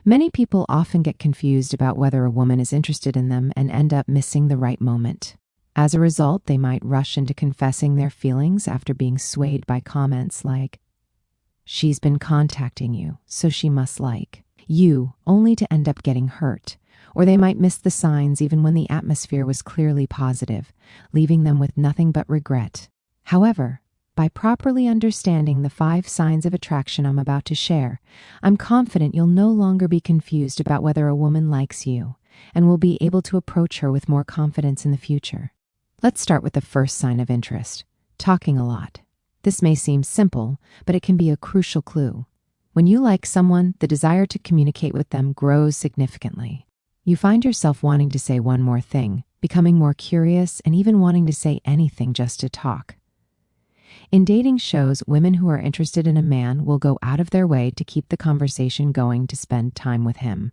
Many people often get confused about whether a woman is interested in them and end up missing the right moment. As a result, they might rush into confessing their feelings after being swayed by comments like, "She's been contacting you, so she must like you," only to end up getting hurt. Or they might miss the signs even when the atmosphere was clearly positive, leaving them with nothing but regret. However, by properly understanding the 5 signs of attraction I'm about to share, I'm confident you'll no longer be confused about whether a woman likes you and will be able to approach her with more confidence in the future. Let's start with the first sign of interest, talking a lot. This may seem simple, but it can be a crucial clue. When you like someone, the desire to communicate with them grows significantly. You find yourself wanting to say one more thing, becoming more curious, and even wanting to say anything just to talk. In dating shows, women who are interested in a man will go out of their way to keep the conversation going to spend time with him.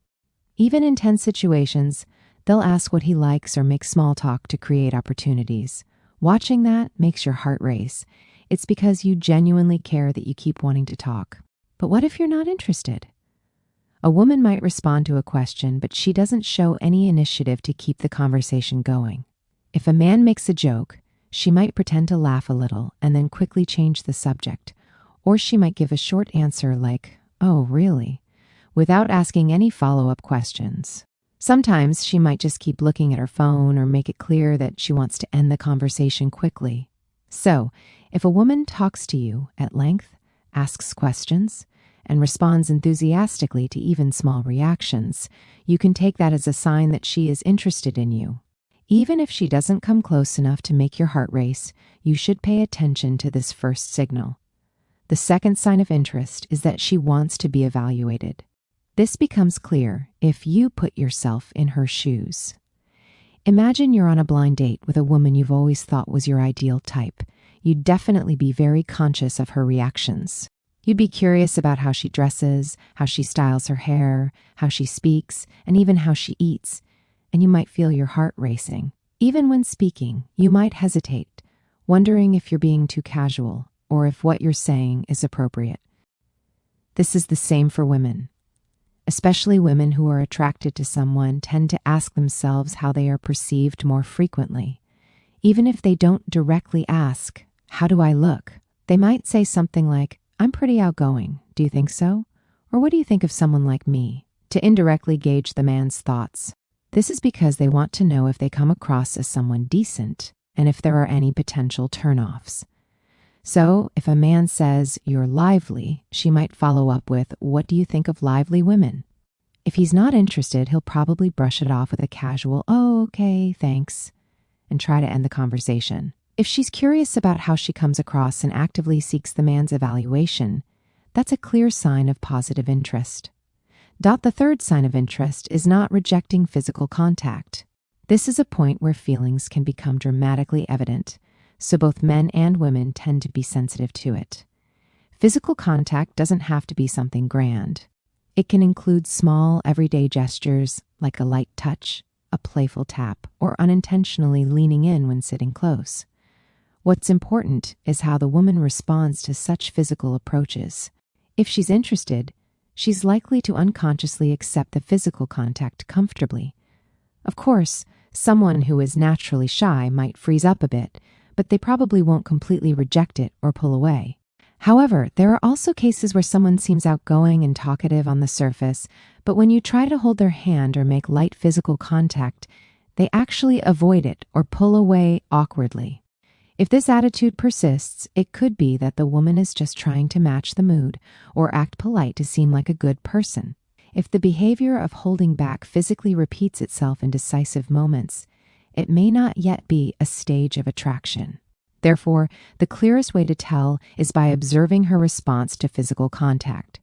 Even in tense situations, they'll ask what he likes or make small talk to create opportunities. Watching that makes your heart race. It's because you genuinely care that you keep wanting to talk. But what if you're not interested? A woman might respond to a question, but she doesn't show any initiative to keep the conversation going. If a man makes a joke, she might pretend to laugh a little and then quickly change the subject. Or she might give a short answer like, "Oh, really?" without asking any follow-up questions. Sometimes she might just keep looking at her phone or make it clear that she wants to end the conversation quickly. So, if a woman talks to you at length, asks questions, and responds enthusiastically to even small reactions, you can take that as a sign that she is interested in you. Even if she doesn't come close enough to make your heart race, you should pay attention to this first signal. The second sign of interest is that she wants to be evaluated. This becomes clear if you put yourself in her shoes. Imagine you're on a blind date with a woman you've always thought was your ideal type. You'd definitely be very conscious of her reactions. You'd be curious about how she dresses, how she styles her hair, how she speaks, and even how she eats. And you might feel your heart racing. Even when speaking, you might hesitate, wondering if you're being too casual or if what you're saying is appropriate. This is the same for women. Especially women who are attracted to someone tend to ask themselves how they are perceived more frequently. Even if they don't directly ask, "How do I look?" they might say something like, "I'm pretty outgoing. Do you think so? Or what do you think of someone like me?" to indirectly gauge the man's thoughts. This is because they want to know if they come across as someone decent and if there are any potential turnoffs. So, if a man says, "You're lively," she might follow up with, "What do you think of lively women?" If he's not interested, he'll probably brush it off with a casual, "Oh, okay, thanks," and try to end the conversation. If she's curious about how she comes across and actively seeks the man's evaluation, that's a clear sign of positive interest. The third sign of interest is not rejecting physical contact. This is a point where feelings can become dramatically evident, so both men and women tend to be sensitive to it. Physical contact doesn't have to be something grand. It can include small, everyday gestures like a light touch, a playful tap, or unintentionally leaning in when sitting close. What's important is how the woman responds to such physical approaches. If she's interested, she's likely to unconsciously accept the physical contact comfortably. Of course, someone who is naturally shy might freeze up a bit, but they probably won't completely reject it or pull away. However, there are also cases where someone seems outgoing and talkative on the surface, but when you try to hold their hand or make light physical contact, they actually avoid it or pull away awkwardly. If this attitude persists, it could be that the woman is just trying to match the mood or act polite to seem like a good person. If the behavior of holding back physically repeats itself in decisive moments, it may not yet be a stage of attraction. Therefore, the clearest way to tell is by observing her response to physical contact.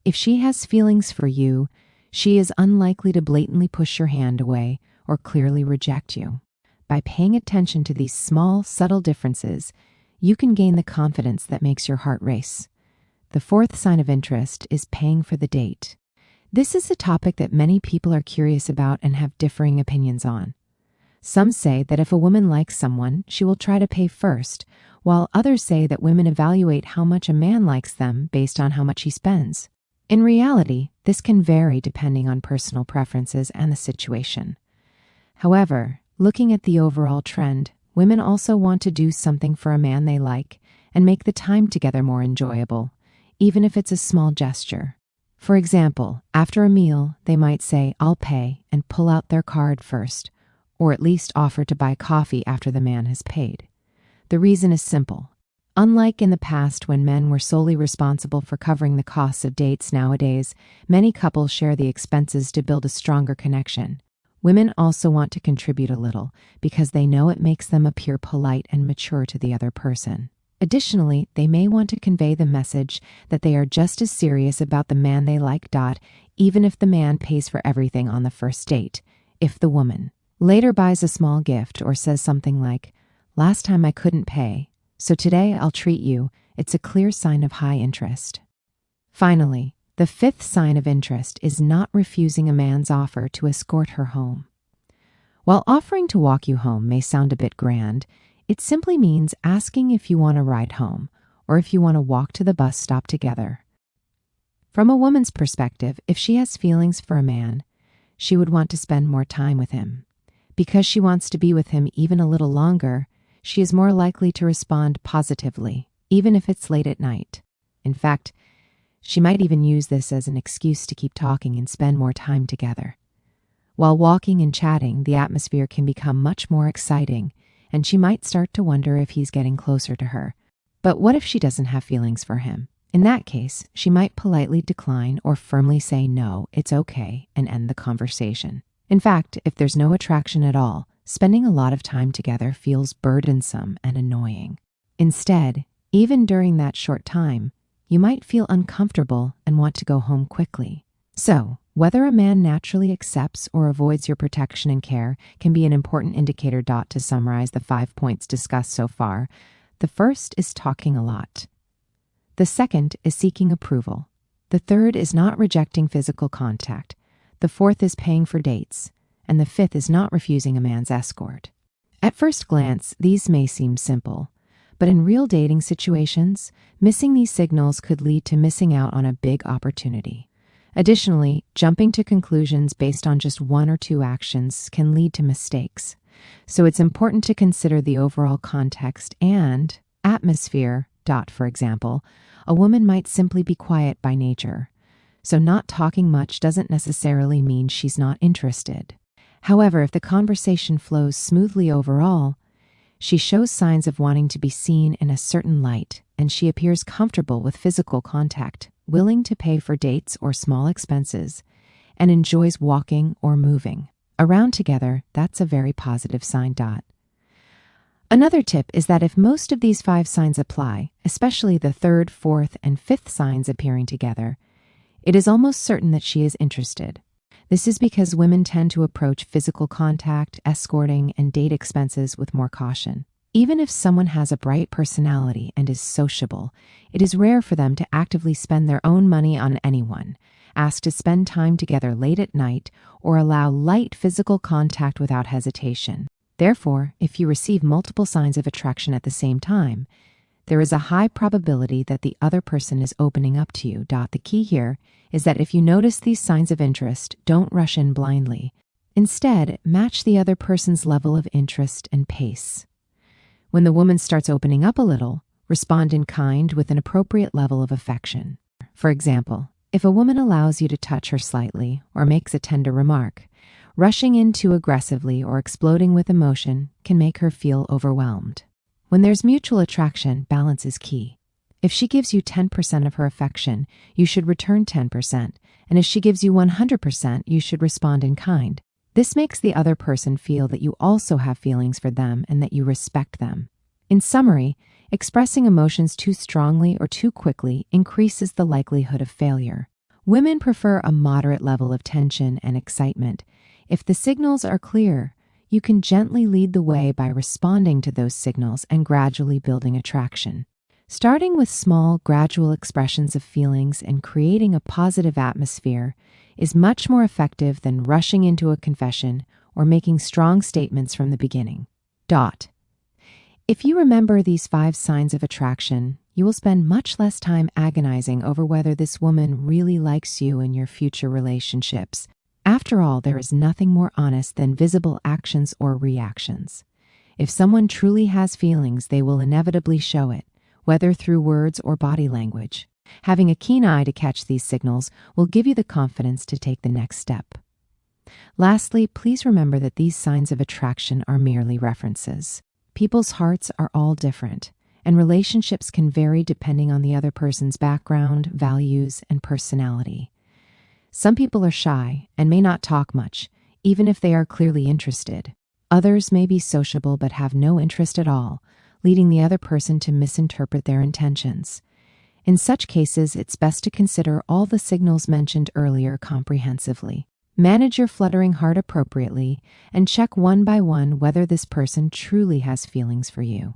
If she has feelings for you, she is unlikely to blatantly push your hand away or clearly reject you. By paying attention to these small, subtle differences, you can gain the confidence that makes your heart race. The fourth sign of interest is paying for the date. This is a topic that many people are curious about and have differing opinions on. Some say that if a woman likes someone, she will try to pay first, while others say that women evaluate how much a man likes them based on how much he spends. In reality, this can vary depending on personal preferences and the situation. However, looking at the overall trend, women also want to do something for a man they like and make the time together more enjoyable, even if it's a small gesture. For example, after a meal, they might say, "I'll pay," and pull out their card first, or at least offer to buy coffee after the man has paid. The reason is simple. Unlike in the past when men were solely responsible for covering the costs of dates, nowadays, many couples share the expenses to build a stronger connection. Women also want to contribute a little because they know it makes them appear polite and mature to the other person. Additionally, they may want to convey the message that they are just as serious about the man they like, even if the man pays for everything on the first date. If the woman later buys a small gift or says something like, "Last time I couldn't pay, so today I'll treat you," it's a clear sign of high interest. Finally, the fifth sign of interest is not refusing a man's offer to escort her home. While offering to walk you home may sound a bit grand, it simply means asking if you want to ride home or if you want to walk to the bus stop together. From a woman's perspective, if she has feelings for a man, she would want to spend more time with him. Because she wants to be with him even a little longer, she is more likely to respond positively, even if it's late at night. In fact, she might even use this as an excuse to keep talking and spend more time together. While walking and chatting, the atmosphere can become much more exciting, and she might start to wonder if he's getting closer to her. But what if she doesn't have feelings for him? In that case, she might politely decline or firmly say no, it's okay, and end the conversation. In fact, if there's no attraction at all, spending a lot of time together feels burdensome and annoying. Instead, even during that short time, you might feel uncomfortable and want to go home quickly. So, whether a man naturally accepts or avoids your protection and care can be an important indicator. To summarize the 5 points discussed so far, the first is talking a lot. The second is seeking approval. The third is not rejecting physical contact. The fourth is paying for dates. And the fifth is not refusing a man's escort. At first glance, these may seem simple, but in real dating situations, missing these signals could lead to missing out on a big opportunity. Additionally, jumping to conclusions based on just one or two actions can lead to mistakes. So it's important to consider the overall context and atmosphere. For example, a woman might simply be quiet by nature. So not talking much doesn't necessarily mean she's not interested. However, if the conversation flows smoothly overall, she shows signs of wanting to be seen in a certain light, and she appears comfortable with physical contact, willing to pay for dates or small expenses, and enjoys walking or moving around together, that's a very positive sign. Another tip is that if most of these 5 signs apply, especially the third, fourth, and fifth signs appearing together, it is almost certain that she is interested. This is because women tend to approach physical contact, escorting, and date expenses with more caution. Even if someone has a bright personality and is sociable, it is rare for them to actively spend their own money on anyone, ask to spend time together late at night, or allow light physical contact without hesitation. Therefore, if you receive multiple signs of attraction at the same time, there is a high probability that the other person is opening up to you. The key here is that if you notice these signs of interest, don't rush in blindly. Instead, match the other person's level of interest and pace. When the woman starts opening up a little, respond in kind with an appropriate level of affection. For example, if a woman allows you to touch her slightly or makes a tender remark, rushing in too aggressively or exploding with emotion can make her feel overwhelmed. When there's mutual attraction, balance is key. If she gives you 10% of her affection, you should return 10%, and if she gives you 100%, you should respond in kind. This makes the other person feel that you also have feelings for them and that you respect them. In summary, expressing emotions too strongly or too quickly increases the likelihood of failure. Women prefer a moderate level of tension and excitement. If the signals are clear, you can gently lead the way by responding to those signals and gradually building attraction. Starting with small, gradual expressions of feelings and creating a positive atmosphere is much more effective than rushing into a confession or making strong statements from the beginning. If you remember these 5 signs of attraction, You will spend much less time agonizing over whether this woman really likes you in your future relationships. After all, there is nothing more honest than visible actions or reactions. If someone truly has feelings, they will inevitably show it, whether through words or body language. Having a keen eye to catch these signals will give you the confidence to take the next step. Lastly, please remember that these signs of attraction are merely references. People's hearts are all different, and relationships can vary depending on the other person's background, values, and personality. Some people are shy and may not talk much, even if they are clearly interested. Others may be sociable but have no interest at all, leading the other person to misinterpret their intentions. In such cases, it's best to consider all the signals mentioned earlier comprehensively. Manage your fluttering heart appropriately and check one by one whether this person truly has feelings for you.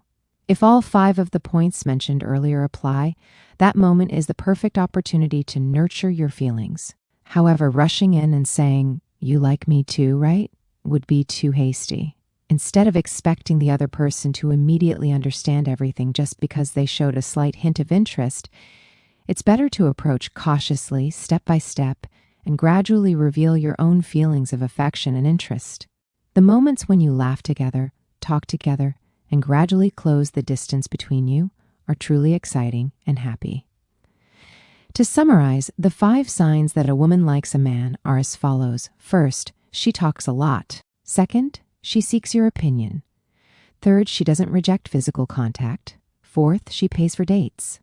If all 5 of the points mentioned earlier apply, that moment is the perfect opportunity to nurture your feelings. However, rushing in and saying, "You like me too, right?" would be too hasty. Instead of expecting the other person to immediately understand everything just because they showed a slight hint of interest, it's better to approach cautiously, step by step, and gradually reveal your own feelings of affection and interest. The moments when you laugh together, talk together, and gradually close the distance between you are truly exciting and happy. To summarize, the 5 signs that a woman likes a man are as follows. First, she talks a lot. Second, she seeks your opinion. Third, she doesn't reject physical contact. Fourth, she pays for dates.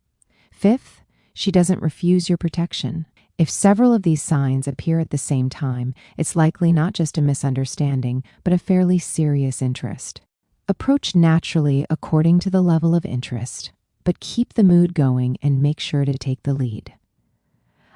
Fifth, she doesn't refuse your protection. If several of these signs appear at the same time, it's likely not just a misunderstanding, but a fairly serious interest. Approach naturally according to the level of interest, but keep the mood going and make sure to take the lead.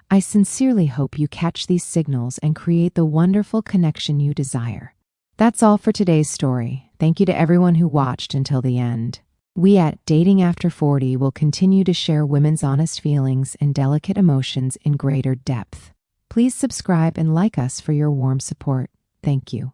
I sincerely hope you catch these signals and create the wonderful connection you desire. That's all for today's story. Thank you to everyone who watched until the end. We at Dating After 40 will continue to share women's honest feelings and delicate emotions in greater depth. Please subscribe and like us for your warm support. Thank you.